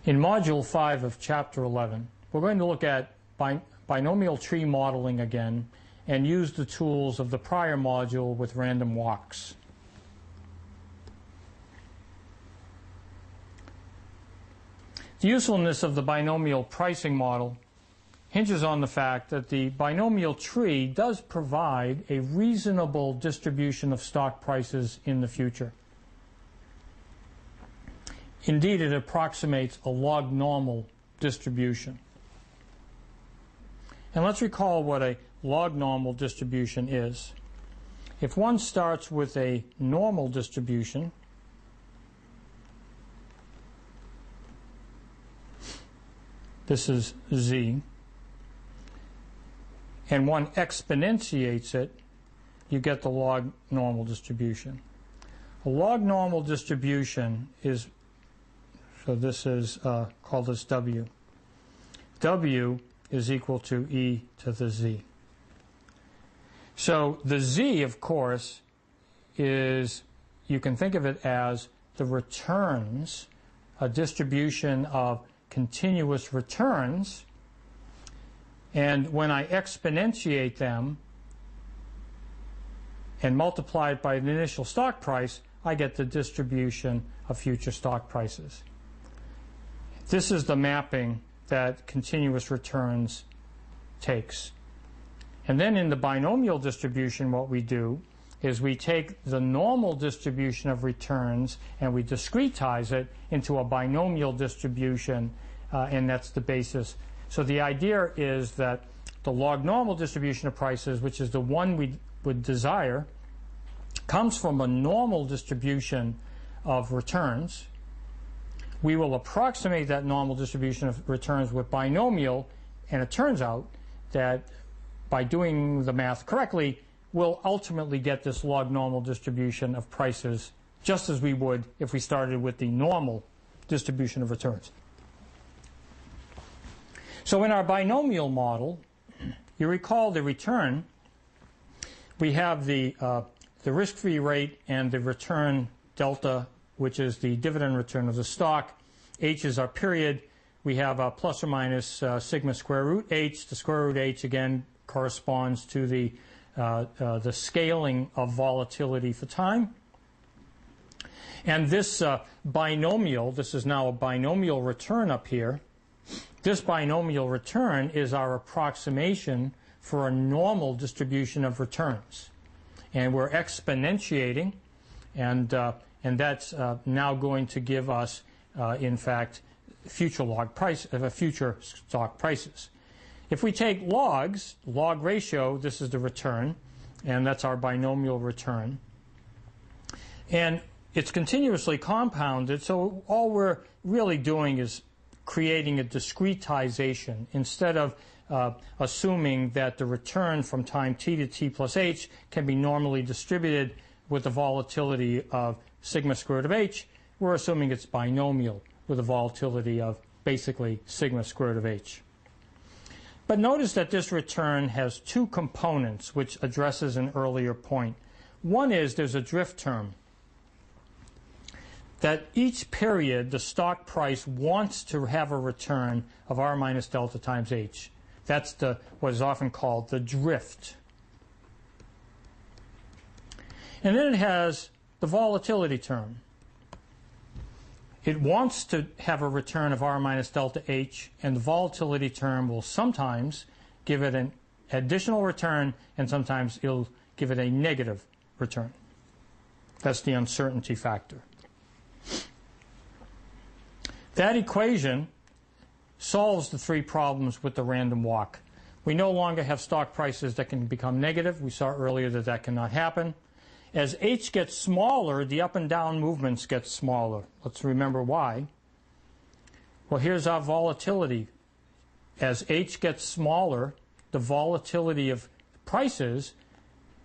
In Module 5 of Chapter 11, we're going to look at binomial tree modeling again and use the tools of the prior module with random walks. The usefulness of the binomial pricing model hinges on the fact that the binomial tree does provide a reasonable distribution of stock prices in the future. Indeed, it approximates a log normal distribution. And let's recall what a log normal distribution is. If one starts with a normal distribution, this is z, and one exponentiates it, you get the log normal distribution. A log normal distribution is, so this is called as W. W is equal to e to the z. So the z, of course, is, you can think of it as the returns, a distribution of continuous returns, and when I exponentiate them and multiply it by the initial stock price, I get the distribution of future stock prices. This is the mapping that continuous returns takes. And then in the binomial distribution, what we do is we take the normal distribution of returns and we discretize it into a binomial distribution, and that's the basis. So the idea is that the log normal distribution of prices, which is the one we would desire, comes from a normal distribution of returns. We will approximate that normal distribution of returns with binomial, and it turns out that by doing the math correctly, we'll ultimately get this log normal distribution of prices just as we would if we started with the normal distribution of returns. So in our binomial model, you recall the return, we have the risk-free rate and the return delta, which is the dividend return of the stock. H is our period. We have a plus or minus sigma square root h. The square root h, again, corresponds to the scaling of volatility for time. And this binomial, this is now a binomial return up here. This binomial return is our approximation for a normal distribution of returns. And we're exponentiating, and that's now going to give us, in fact, future future stock prices. If we take logs, log ratio, this is the return, and that's our binomial return. And it's continuously compounded, so all we're really doing is creating a discretization. Instead of assuming that the return from time t to t plus h can be normally distributed with the volatility of sigma square root of h, we're assuming it's binomial with a volatility of basically sigma square root of h. But notice that this return has two components, which addresses an earlier point. One is there's a drift term. That each period, the stock price wants to have a return of r minus delta times h. That's what is often called the drift. And then it has the volatility term. It wants to have a return of r minus delta h, and the volatility term will sometimes give it an additional return, and sometimes it'll give it a negative return. That's the uncertainty factor. That equation solves the three problems with the random walk. We no longer have stock prices that can become negative. We saw earlier that that cannot happen. As h gets smaller, the up and down movements get smaller. Let's remember why. Well, here's our volatility. As h gets smaller, the volatility of prices,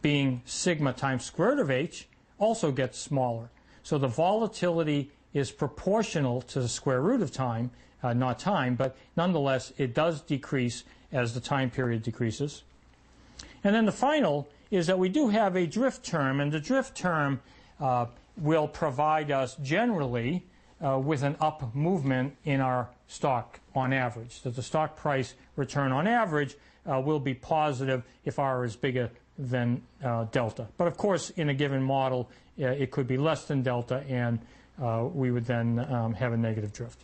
being sigma times square root of h, also gets smaller. So the volatility is proportional to the square root of time, not time, but nonetheless it does decrease as the time period decreases. And then the final is that we do have a drift term, and the drift term will provide us generally with an up movement in our stock on average, that the stock price return on average will be positive if R is bigger than delta. But of course, in a given model, it could be less than delta, and we would then have a negative drift.